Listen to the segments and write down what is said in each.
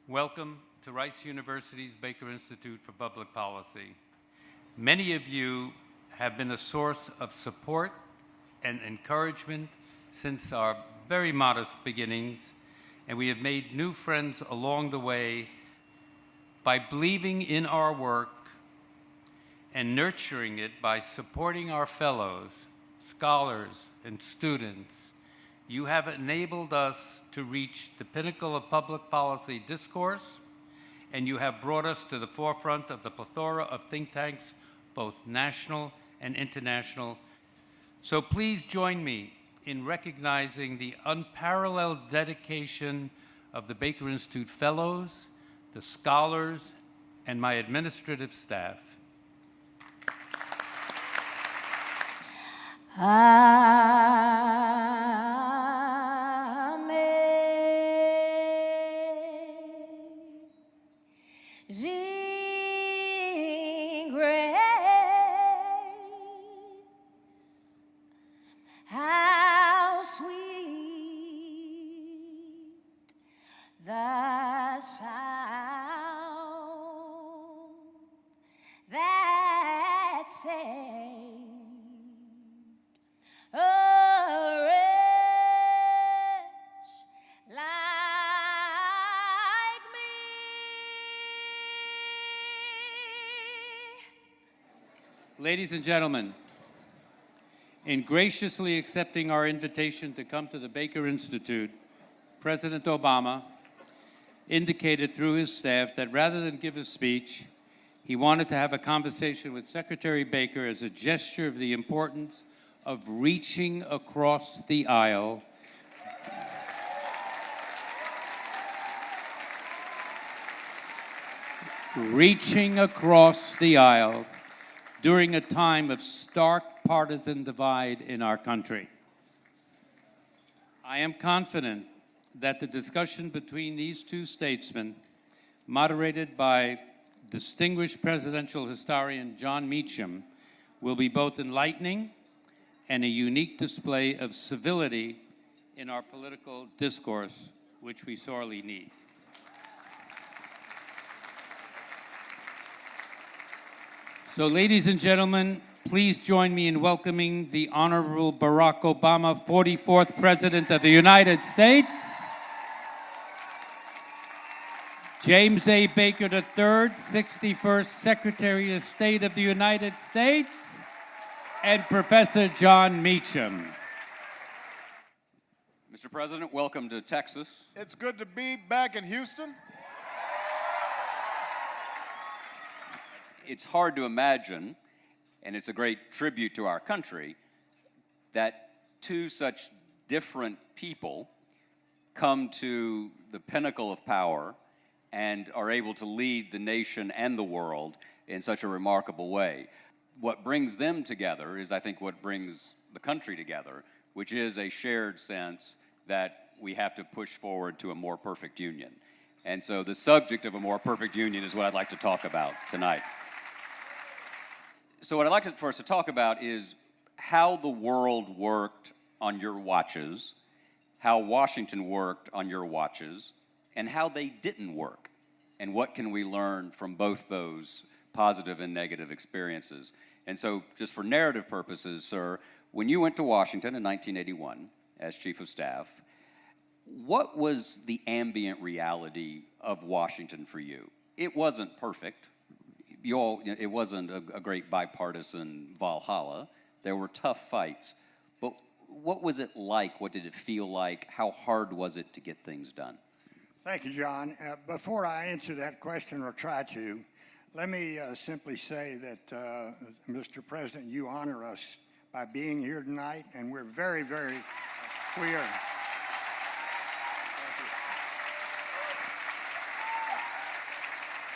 Welcome to Rice University's Baker Institute for Public Policy. Many of you have been a source of support and encouragement since our very modest beginnings, and we have made new friends along the way by believing in our work and nurturing it by supporting our fellows, scholars, and students. You have enabled us to reach the pinnacle of public policy discourse, and you have brought us to the forefront of the plethora of think tanks, both national and international. So please join me in recognizing the unparalleled dedication of the Baker Institute Fellows, the scholars, and my administrative staff. Amazing grace, how sweet the sound that saved a wretch like me. Ladies and gentlemen, in graciously accepting our invitation to come to the Baker Institute, President Obama indicated through his staff that rather than give a speech, he wanted to have a conversation with Secretary Baker as a gesture of the importance of reaching across the aisle during a time of stark partisan divide in our country. I am confident that the discussion between these two statesmen, moderated by distinguished presidential historian John Meacham, will be both enlightening and a unique display of civility in our political discourse, which we sorely need. So, ladies and gentlemen, please join me in welcoming the Honorable Barack Obama, 44th President of the United States, James A. Baker III, 61st Secretary of State of the United States, and Professor John Meacham. Mr. President, welcome to Texas. It's good to be back in Houston. It's hard to imagine, and it's a great tribute to our country, that two such different people come to the pinnacle of power and are able to lead the nation and the world in such a remarkable way. What brings them together is, I think, what brings the country together, which is a shared sense that we have to push forward to a more perfect union. And so the subject of a more perfect union is what I'd like to talk about tonight. So what I'd like for us to talk about is how the world worked on your watches, how Washington worked on your watches, and how they didn't work, and what can we learn from both those positive and negative experiences. And so just for narrative purposes, sir, when you went to Washington in 1981 as Chief of Staff, what was the ambient reality of Washington for you? It wasn't perfect. It wasn't a great bipartisan Valhalla. There were tough fights. But what was it like? What did it feel like? How hard was it to get things done? Thank you, John. Before I answer that question, or try to, let me simply say that, Mr. President, you honor us by being here tonight, and we're very, we are.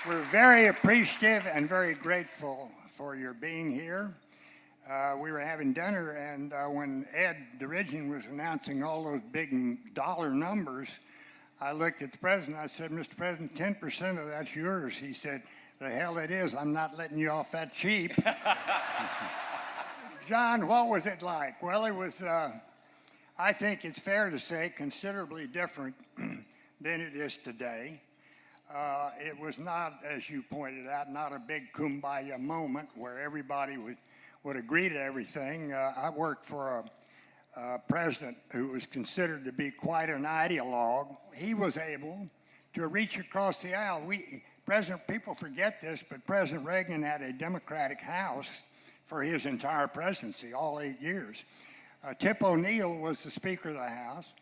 We're very appreciative and very grateful for your being here. We were having dinner, and when Ed Derigian was announcing all those big dollar numbers, I looked at the president. I said, Mr. President, 10% of that's yours. He said, the hell it is. I'm not letting you off that cheap. John, what was it like? Well, it was, I think it's fair to say, considerably different than it is today. It was not, as you pointed out, not a big kumbaya moment where everybody would agree to everything. I worked for a president who was considered to be quite an ideologue. He was able to reach across the aisle. People forget this, but President Reagan had a Democratic House for his entire presidency, all 8 years. Tip O'Neill was the Speaker of the House.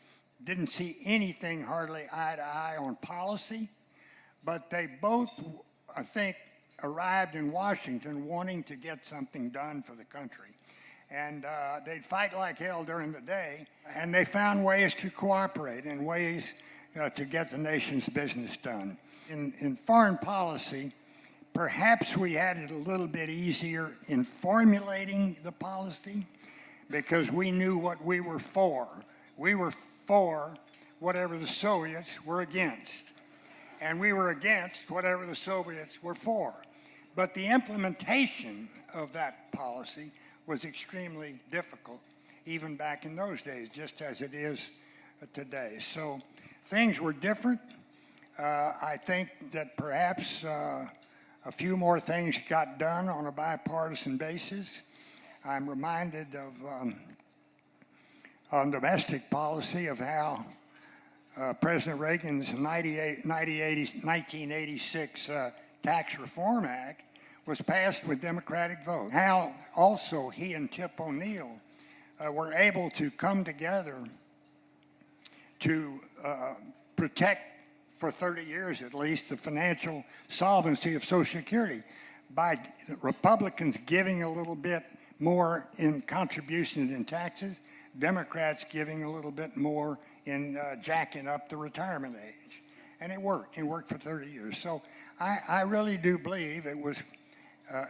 Didn't see anything hardly eye to eye on policy, but they both, I think, arrived in Washington wanting to get something done for the country. And they'd fight like hell during the day, and they found ways to cooperate and ways to get the nation's business done. In foreign policy, perhaps we had it a little bit easier in formulating the policy because we knew what we were for. We were for whatever the Soviets were against, and we were against whatever the Soviets were for. But the implementation of that policy was extremely difficult, even back in those days, just as it is today. So things were different. I think that perhaps a few more things got done on a bipartisan basis. I'm reminded of on domestic policy of how President Reagan's 1986 Tax Reform Act was passed with Democratic vote. How also he and Tip O'Neill were able to come together to protect for 30 years at least the financial solvency of Social Security by Republicans giving a little bit more in contributions in taxes, Democrats giving a little bit more in jacking up the retirement age. And it worked. It worked for 30 years. So I really do believe it was,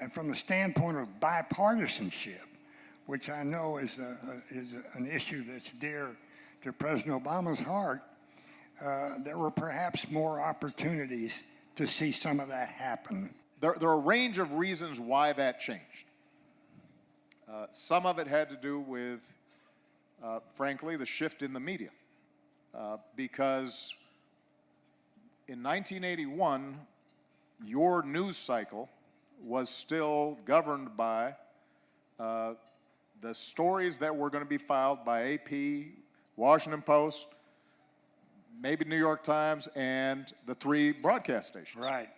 and from the standpoint of bipartisanship, which I know is an issue that's dear to President Obama's heart, there were perhaps more opportunities to see some of that happen. There are a range of reasons why that changed. Some of it had to do with, frankly, the shift in the media. Because in 1981, your news cycle was still governed by the stories that were going to be filed by AP, Washington Post, maybe New York Times, and the 3 broadcast stations. Right.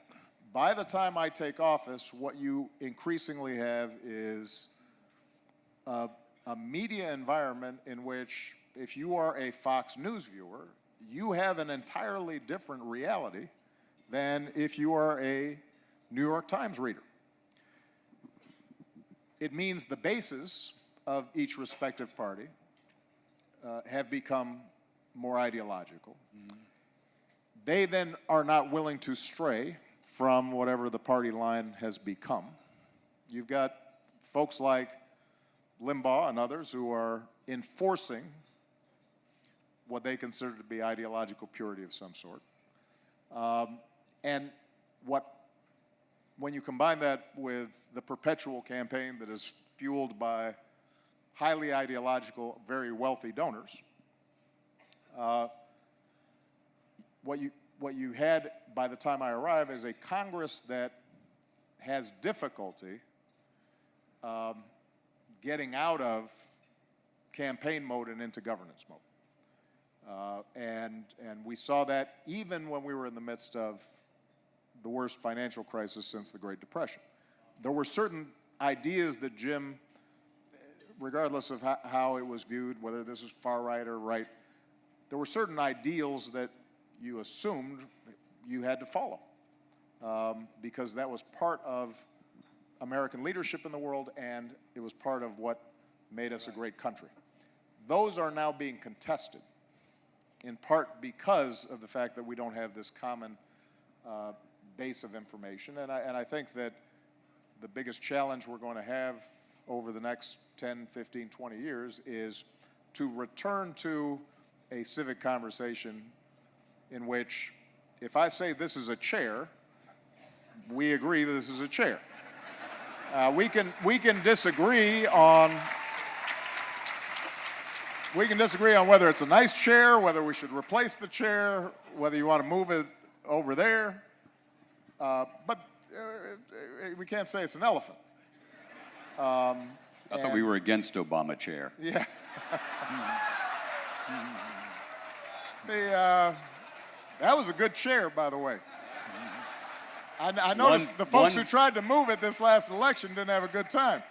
By the time I take office, what you increasingly have is a media environment in which, if you are a Fox News viewer, you have an entirely different reality than if you are a New York Times reader. It means the bases of each respective party have become more ideological. Mm-hmm. They then are not willing to stray from whatever the party line has become. You've got folks like Limbaugh and others who are enforcing what they consider to be ideological purity of some sort. And when you combine that with the perpetual campaign that is fueled by highly ideological, very wealthy donors, what you had by the time I arrive is a Congress that has difficulty getting out of campaign mode and into governance mode. And we saw that even when we were in the midst of the worst financial crisis since the Great Depression. There were certain ideas that Jim, regardless of how it was viewed, whether this is far right or right, there were certain ideals that you assumed you had to follow because that was part of American leadership in the world, and it was part of what made us a great country. Those are now being contested, in part because of the fact that we don't have this common base of information. And I think that the biggest challenge we're going to have over the next 10, 15, 20 years is to return to a civic conversation in which, if I say this is a chair, we agree that this is a chair. We can disagree on whether it's a nice chair, whether we should replace the chair, whether you want to move it over there, but we can't say it's an elephant. I thought we were against Obamacare. Yeah. That was a good chair, by the way. I noticed the folks who tried to move it this last election didn't have a good time.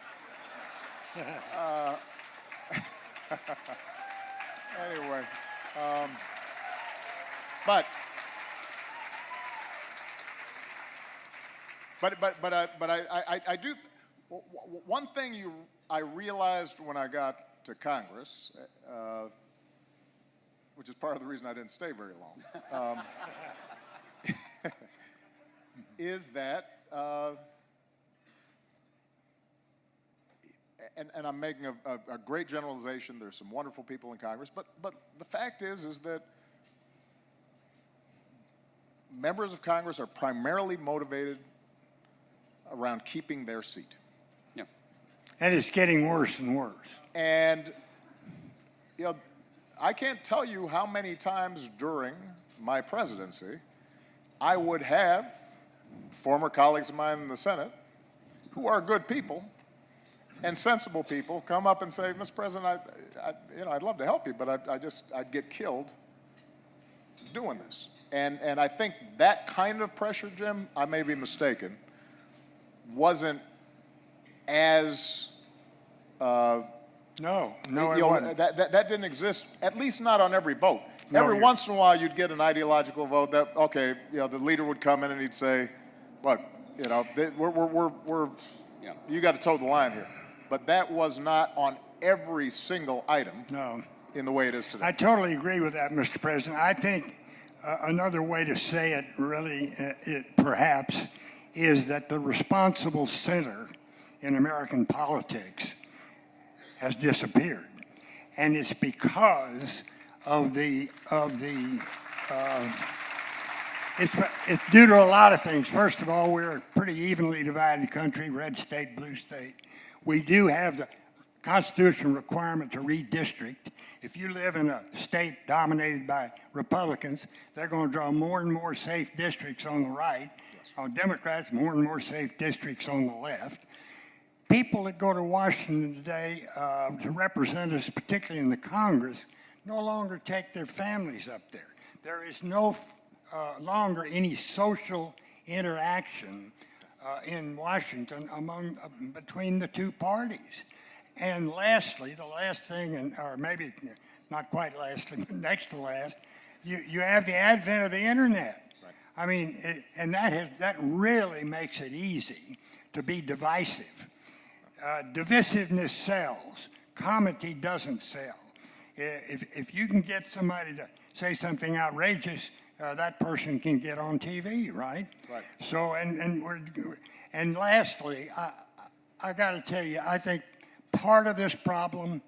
Anyway, but I do. One thing I realized when I got to Congress, which is part of the reason I didn't stay very long, is that, and I'm making a great generalization. There's some wonderful people in Congress, but the fact is that members of Congress are primarily motivated around keeping their seat. Yeah. And it's getting worse and worse. And, I can't tell you how many times during my presidency I would have former colleagues of mine in the Senate who are good people and sensible people come up and say, Mr. President, I'd love to help you, but I'd get killed doing this. And I think that kind of pressure, Jim, I may be mistaken, wasn't as No, it wasn't. that didn't exist, at least not on every vote. No, Every you're- once in a while, you'd get an ideological vote that, okay, the leader would come in and he'd say, look, we're Yeah. you got to toe the line here. But that was not on every single item No. in the way it is today. I totally agree with that, Mr. President. I think another way to say it really, perhaps, is that the responsible center in American politics has disappeared. And it's because of it's due to a lot of things. First of all, we're a pretty evenly divided country, red state, blue state. We do have the constitutional requirement to redistrict. If you live in a state dominated by Republicans, they're going to draw more and more safe districts on the right. On Democrats, more and more safe districts on the left. People that go to Washington today to represent us, particularly in the Congress, no longer take their families up there. There is no longer any social interaction in Washington between the two parties. And lastly, the last thing, or maybe not quite lastly, but next to last, you have the advent of the internet. Right. I mean, that really makes it easy to be divisive. Divisiveness sells. Comity doesn't sell. If you can get somebody to say something outrageous, that person can get on TV, right? Right. So, and lastly, I got to tell you, I think part of this problem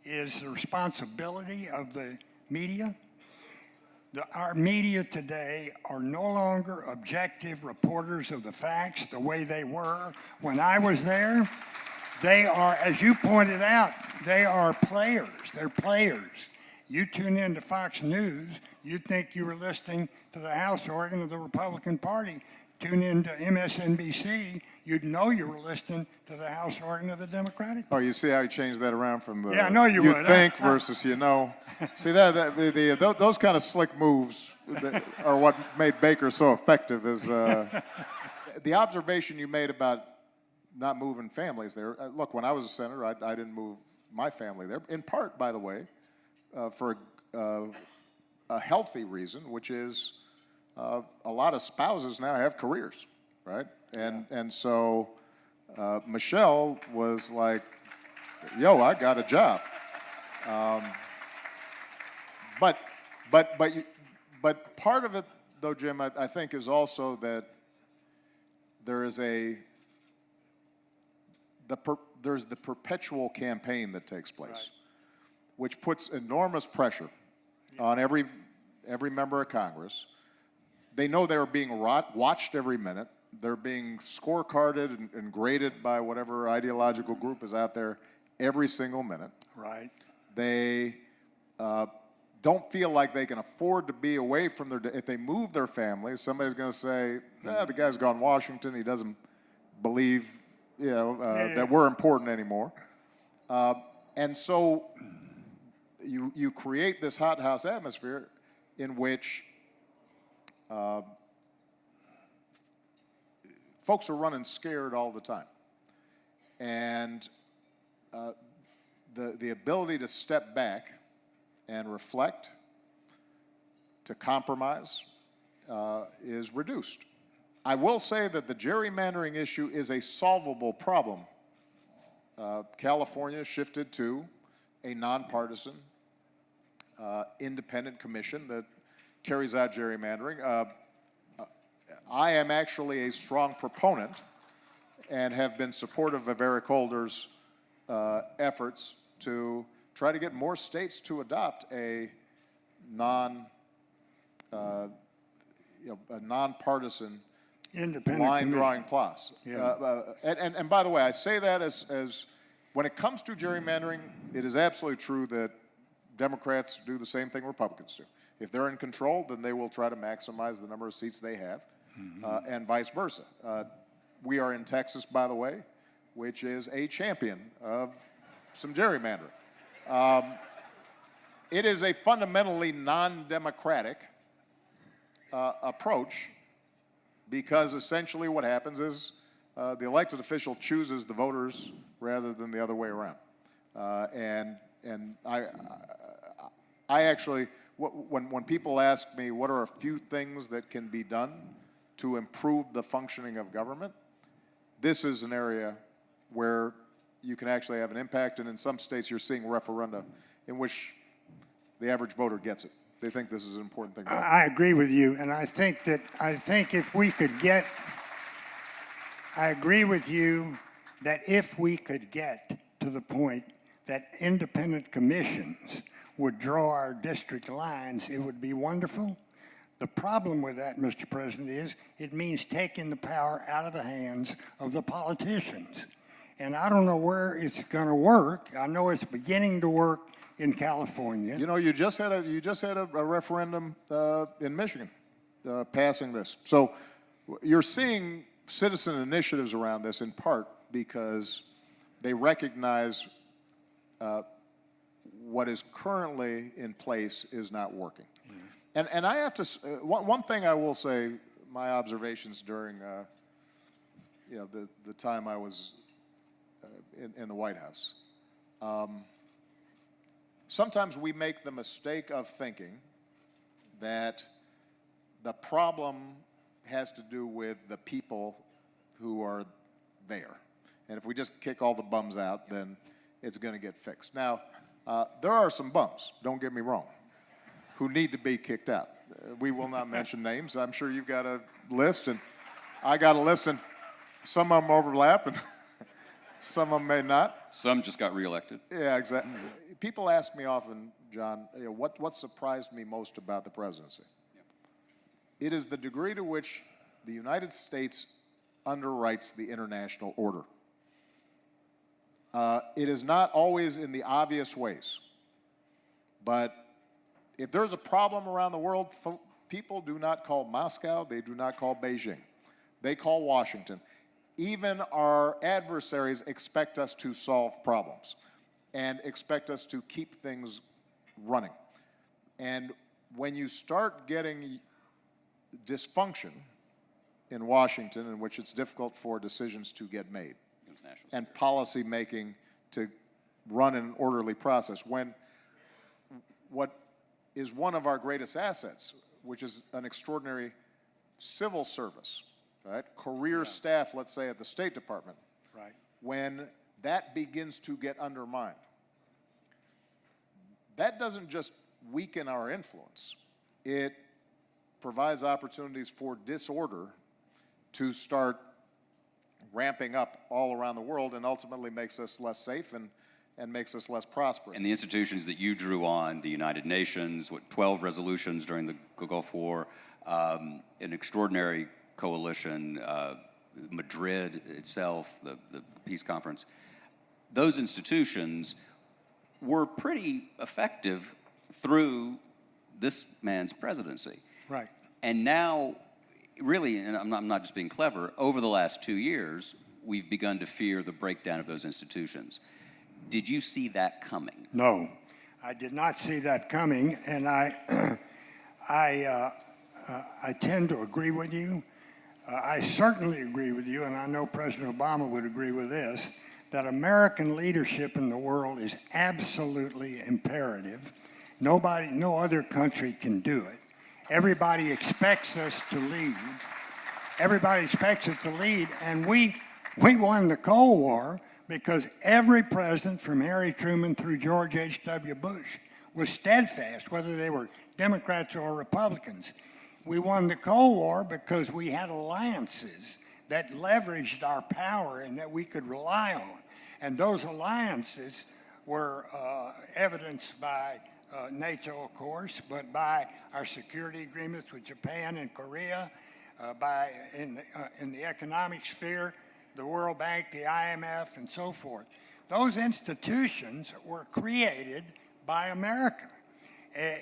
is the responsibility of the media. Our media today are no longer objective reporters of the facts the way they were when I was there. They are, as you pointed out, they are players. They're players. You tune in to Fox News, you'd think you were listening to the House organ of the Republican Party. Tune in to MSNBC, you'd know you were listening to the House organ of the Democratic Party. Oh, you see how you changed that around from the Yeah, I know you would. think versus you know. See those kind of slick moves are what made Baker so effective. Is the observation you made about not moving families there? Look, when I was a senator, I didn't move my family there. In part, by the way, for a healthy reason, which is a lot of spouses now have careers, right? And so Michelle was like, "Yo, I got a job." But part of it, though, Jim, I think is also that there is there's the perpetual campaign that takes place, right, which puts enormous pressure on every member of Congress. They know they're being watched every minute. They're being scorecarded and graded by whatever ideological group is out there every single minute. Right. They don't feel like they can afford to be away from if they move their families, somebody's going to say, the guy's gone Washington, he doesn't believe, that we're important anymore. And so you create this hothouse atmosphere in which folks are running scared all the time. And the ability to step back and reflect, to compromise, is reduced. I will say that the gerrymandering issue is a solvable problem. California shifted to a nonpartisan, independent commission that carries out gerrymandering. I am actually a strong proponent and have been supportive of Eric Holder's efforts to try to get more states to adopt a nonpartisan Independent line commission. drawing process. Yeah. And by the way, I say that as when it comes to gerrymandering, it is absolutely true that Democrats do the same thing Republicans do. If they're in control, then they will try to maximize the number of seats they have, and vice versa. We are in Texas, by the way, which is a champion of some gerrymandering. It is a fundamentally non-democratic approach, because essentially what happens is the elected official chooses the voters rather than the other way around. And I actually, when people ask me what are a few things that can be done to improve the functioning of government, this is an area where you can actually have an impact, and in some states you're seeing referenda in which the average voter gets it. They think this is an important thing. I agree with you, and I think if we could get, I agree with you that if we could get to the point that independent commissions would draw our district lines, it would be wonderful. The problem with that, Mr. President, is it means taking the power out of the hands of the politicians. And I don't know where it's going to work. I know it's beginning to work in California. You know, you just had a referendum in Michigan passing this. So you're seeing citizen initiatives around this in part because they recognize what is currently in place is not working. And I have to, one thing I will say, my observations during the time I was in the White House. Sometimes we make the mistake of thinking that the problem has to do with the people who are there. And if we just kick all the bums out, then it's going to get fixed. Now, there are some bums, don't get me wrong, who need to be kicked out. We will not mention names. I'm sure you've got a list, and I got a list, and some of them overlap, and some of them may not. Some just got reelected. Yeah, exactly. People ask me often, John, what surprised me most about the presidency? It is the degree to which the United States underwrites the international order. It is not always in the obvious ways, but if there's a problem around the world, people do not call Moscow, they do not call Beijing. They call Washington. Even our adversaries expect us to solve problems and expect us to keep things running. And when you start getting dysfunction in Washington, in which it's difficult for decisions to get made and policy making to run in an orderly process, when what is one of our greatest assets, which is an extraordinary civil service, right? Career staff, let's say, at the State Department. Right. When that begins to get undermined, that doesn't just weaken our influence. It provides opportunities for disorder to start ramping up all around the world and ultimately makes us less safe and makes us less prosperous. And the institutions that you drew on, the United Nations, 12 resolutions during the Gulf War, an extraordinary coalition, Madrid itself, the peace conference, those institutions were pretty effective through this man's presidency. Right. And now, really, and I'm not just being clever, over the last 2 years, we've begun to fear the breakdown of those institutions. Did you see that coming? No, I did not see that coming, and I tend to agree with you. I certainly agree with you, and I know President Obama would agree with this, that American leadership in the world is absolutely imperative. No other country can do it. Everybody expects us to lead. Everybody expects us to lead, and we won the Cold War because every president from Harry Truman through George H.W. Bush was steadfast, whether they were Democrats or Republicans. We won the Cold War because we had alliances that leveraged our power and that we could rely on. And those alliances were evidenced by NATO, of course, but by our security agreements with Japan and Korea, in the economic sphere, the World Bank, the IMF, and so forth. Those institutions were created by America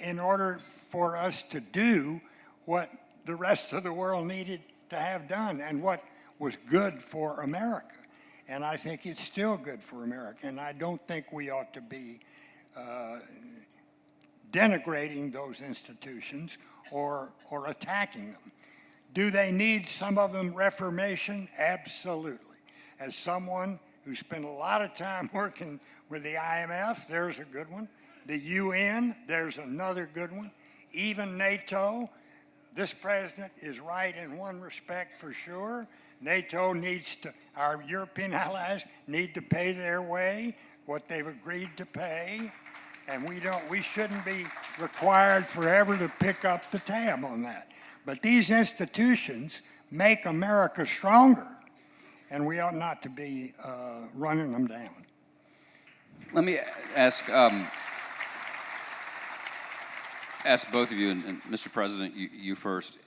in order for us to do what the rest of the world needed to have done and what was good for America. And I think it's still good for America. And I don't think we ought to be denigrating those institutions or attacking them. Do they need, some of them, reformation? Absolutely. As someone who spent a lot of time working with the IMF, there's a good one. The UN, there's another good one. Even NATO, this president is right in one respect for sure. NATO needs to, our European allies need to pay their way, what they've agreed to pay. And we shouldn't be required forever to pick up the tab on that. But these institutions make America stronger, and we ought not to be running them down. Let me ask both of you, and Mr. President, you first.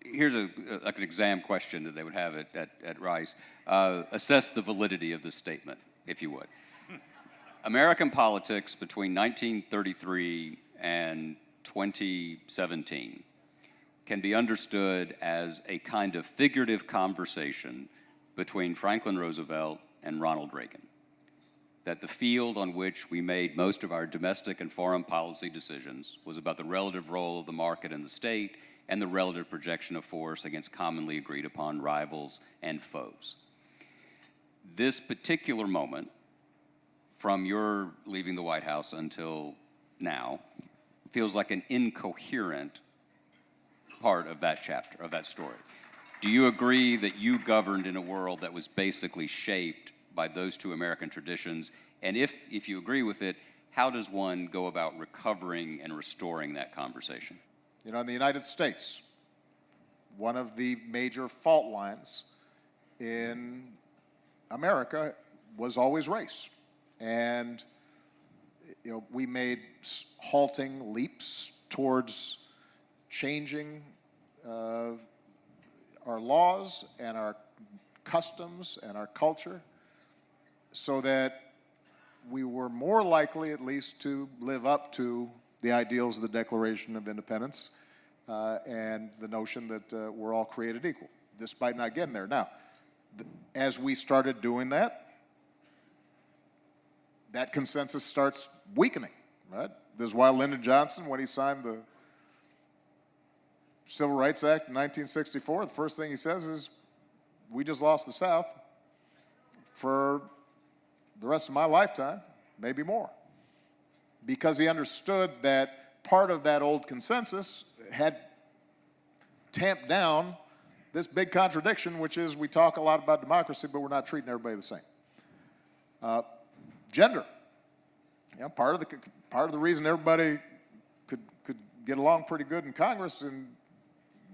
Here's like an exam question that they would have at Rice. Assess the validity of this statement, if you would. American politics between 1933 and 2017 can be understood as a kind of figurative conversation between Franklin Roosevelt and Ronald Reagan. That the field on which we made most of our domestic and foreign policy decisions was about the relative role of the market and the state and the relative projection of force against commonly agreed upon rivals and foes. This particular moment, from your leaving the White House until now, feels like an incoherent part of that chapter, of that story. Do you agree that you governed in a world that was basically shaped by those two American traditions? And if you agree with it, how does one go about recovering and restoring that conversation? You know, in the United States, one of the major fault lines in America was always race. And, you know, we made halting leaps towards changing our laws and our customs and our culture so that we were more likely, at least, to live up to the ideals of the Declaration of Independence and the notion that we're all created equal, despite not getting there. Now, as we started doing that, that consensus starts weakening, right? This is why Lyndon Johnson, when he signed the Civil Rights Act in 1964, the first thing he says is, we just lost the South for the rest of my lifetime, maybe more. Because he understood that part of that old consensus had tamped down this big contradiction, which is we talk a lot about democracy, but we're not treating everybody the same. Gender. You know, part of the reason everybody could get along pretty good in Congress in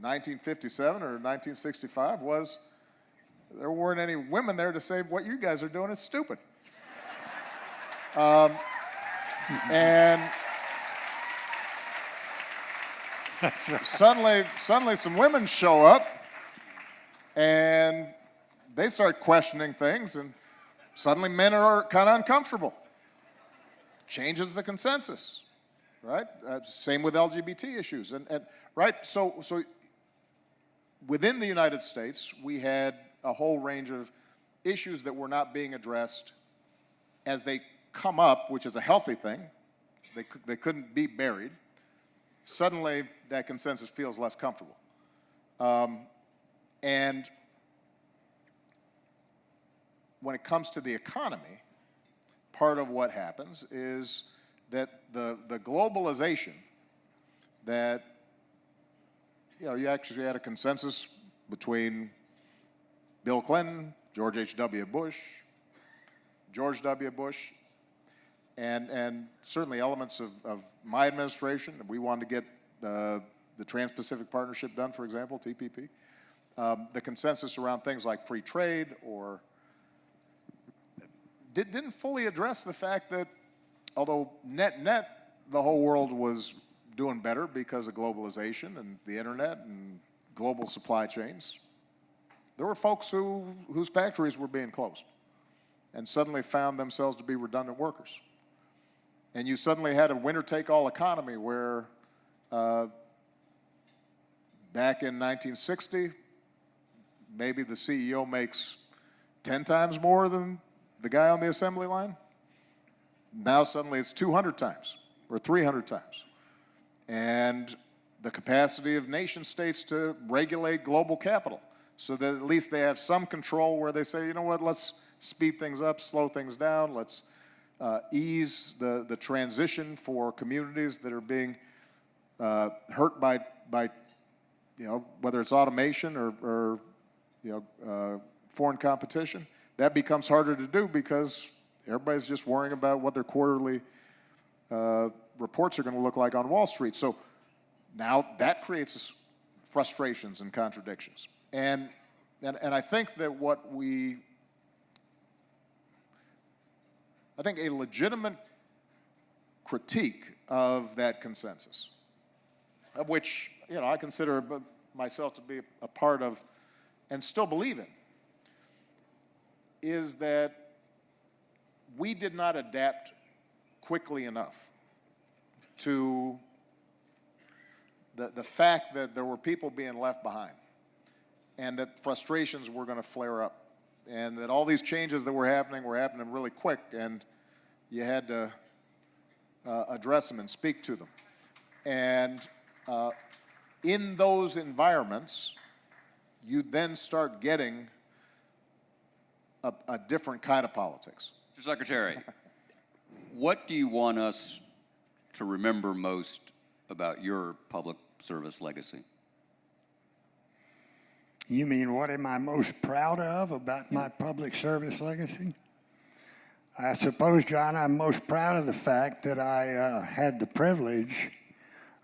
1957 or 1965 was there weren't any women there to say what you guys are doing is stupid. And suddenly some women show up and they start questioning things, and suddenly men are kind of uncomfortable. Changes the consensus. right? Same with LGBT issues, and right. So within the United States, we had a whole range of issues that were not being addressed as they come up, which is a healthy thing. They couldn't be buried. Suddenly, that consensus feels less comfortable. And when it comes to the economy, part of what happens is that the globalization that, you know, you actually had a consensus between Bill Clinton, George H.W. Bush, George W. Bush, and certainly elements of my administration. We wanted to get the Trans-Pacific Partnership done, for example, TPP. The consensus around things like free trade or didn't fully address the fact that although net, the whole world was doing better because of globalization and the internet and global supply chains, there were folks whose factories were being closed and suddenly found themselves to be redundant workers. And you suddenly had a winner-take-all economy where back in 1960, maybe the CEO makes 10 times more than the guy on the assembly line. Now suddenly it's 200 times or 300 times. And the capacity of nation states to regulate global capital so that at least they have some control where they say, you know what, let's speed things up, slow things down, let's ease the transition for communities that are being hurt by you know, whether it's automation or you know, foreign competition. That becomes harder to do because everybody's just worrying about what their quarterly reports are going to look like on Wall Street. So now that creates frustrations and contradictions. And I think that I think a legitimate critique of that consensus, of which, you know, I consider myself to be a part of and still believe in, is that we did not adapt quickly enough to the fact that there were people being left behind and that frustrations were going to flare up and that all these changes that were happening really quick and you had to address them and speak to them. And in those environments, you then start getting a different kind of politics. Mr. Secretary, what do you want us to remember most about your public service legacy? You mean what am I most proud of about my public service legacy? I suppose, John, I'm most proud of the fact that I had the privilege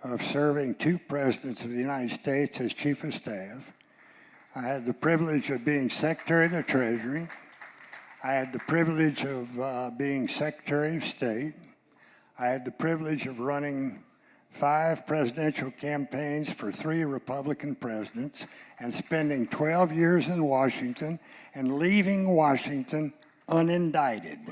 of serving 2 presidents of the United States as Chief of Staff. I had the privilege of being Secretary of the Treasury. I had the privilege of being Secretary of State. I had the privilege of running 5 presidential campaigns for 3 Republican presidents and spending 12 years in Washington and leaving Washington unindicted.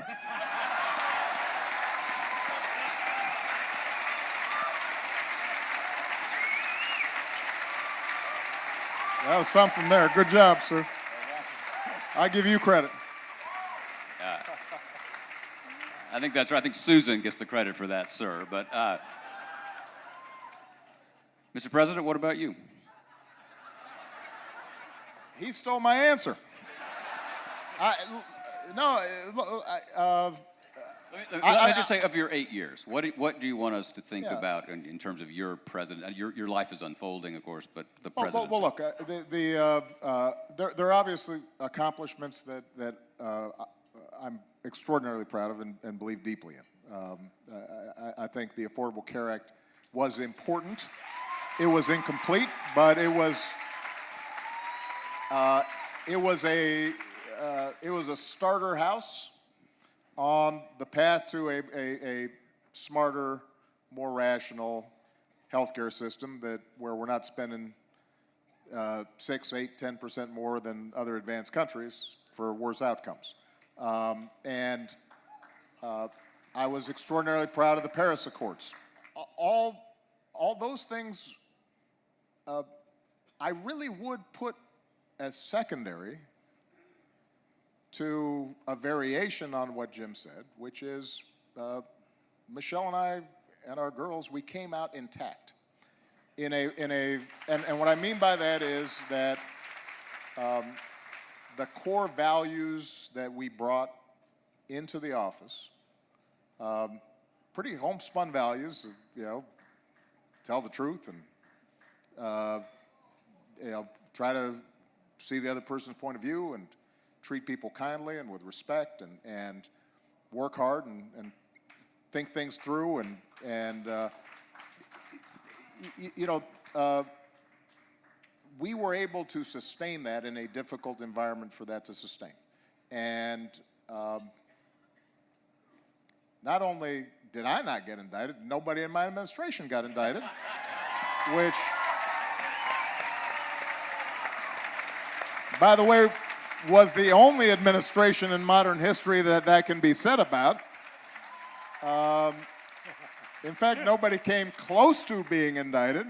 That was something there. Good job, sir. I give you credit. I think that's right. I think Susan gets the credit for that, sir. But, Mr. President, what about you? He stole my answer. Let me just say, of your 8 years, what do you want us to think Yeah. about in terms of your president? Your life is unfolding, of course, but the presidency. Well, look, there are obviously accomplishments that I'm extraordinarily proud of and believe deeply in. I think the Affordable Care Act was important. It was incomplete, but it was a starter house on the path to a smarter, more rational healthcare system where we're not spending 6, 8, 10% more than other advanced countries for worse outcomes. I was extraordinarily proud of the Paris Accords all those things, I really would put as secondary to a variation on what Jim said, which is Michelle and I and our girls, we came out intact. And what I mean by that is that the core values that we brought into the office, pretty homespun values, tell the truth and try to see the other person's point of view and treat people kindly and with respect and work hard and think things through we were able to sustain that in a difficult environment for that to sustain. And not only did I not get indicted, nobody in my administration got indicted, which, by the way, was the only administration in modern history that can be said about. In fact, nobody came close to being indicted,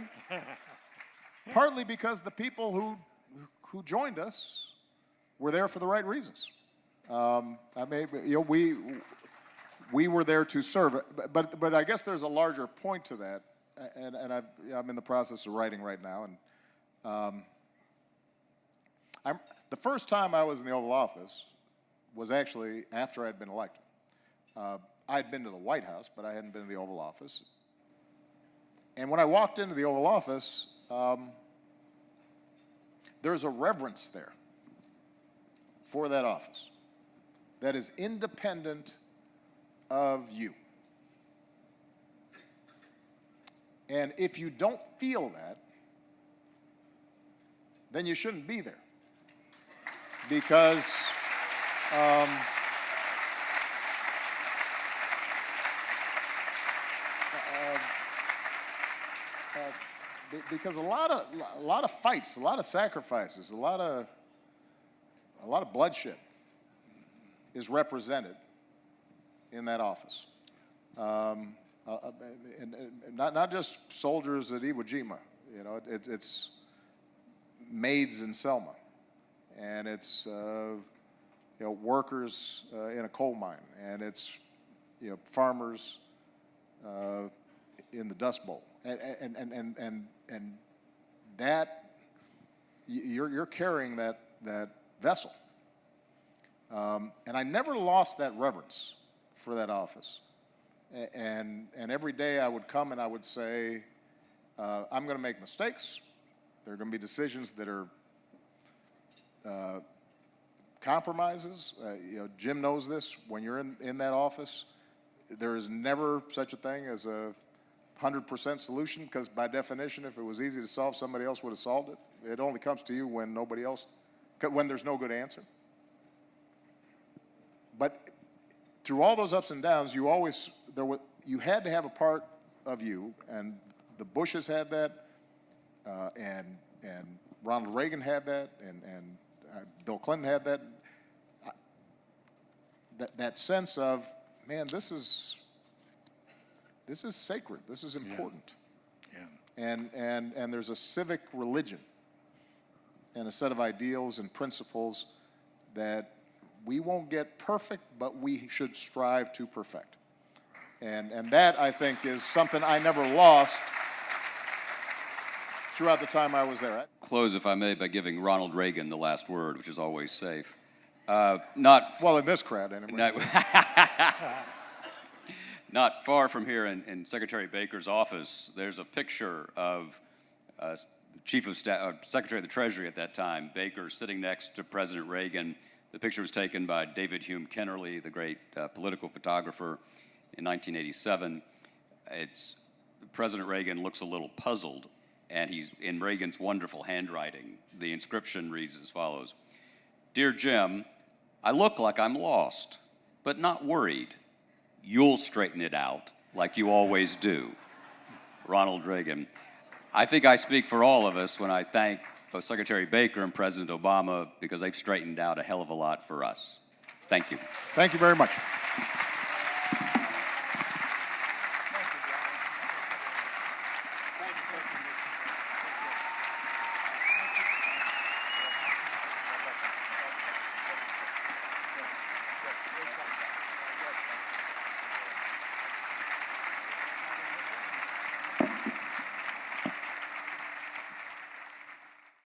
partly because the people who joined us were there for the right reasons. We were there to serve, but I guess there's a larger point to that, and I'm in the process of writing right now, and the first time I was in the Oval Office was actually after I'd been elected. I'd been to the White House, but I hadn't been to the Oval Office. And when I walked into the Oval Office, there's a reverence there for that office that is independent of you. And if you don't feel that, then you shouldn't be there. Because because a lot of fights, a lot of sacrifices, a lot of bloodshed is represented in that office. And not just soldiers at Iwo Jima, it's maids in Selma, and it's workers in a coal mine, and it's farmers in the Dust Bowl, and that you're carrying that vessel, and I never lost that reverence for that office, and every day I would come and I would say, I'm going to make mistakes. There are going to be decisions that are compromises. Jim knows this. When you're in that office, there is never such a thing as a 100% solution, because by definition, if it was easy to solve, somebody else would have solved it. It only comes to you when when there's no good answer. But through all those ups and downs, you had to have a part of you, and the Bushes had that, and Ronald Reagan had that, and Bill Clinton had that. That sense of, man, this is sacred. This is important. Yeah. And there's a civic religion and a set of ideals and principles that we won't get perfect, but we should strive to perfect. And that, I think, is something I never lost throughout the time I was there. Close, if I may, by giving Ronald Reagan the last word, which is always safe. Well, in this crowd, anyway. Not far from here in Secretary Baker's office, there's a picture of Chief of Staff, Secretary of the Treasury at that time, Baker, sitting next to President Reagan. The picture was taken by David Hume Kennerly, the great political photographer, in 1987. President Reagan looks a little puzzled, and he's in Reagan's wonderful handwriting. The inscription reads as follows: "Dear Jim, I look like I'm lost, but not worried. You'll straighten it out like you always do. Ronald Reagan." I think I speak for all of us when I thank both Secretary Baker and President Obama, because they've straightened out a hell of a lot for us. Thank you. Thank you very much. Thank you, sir.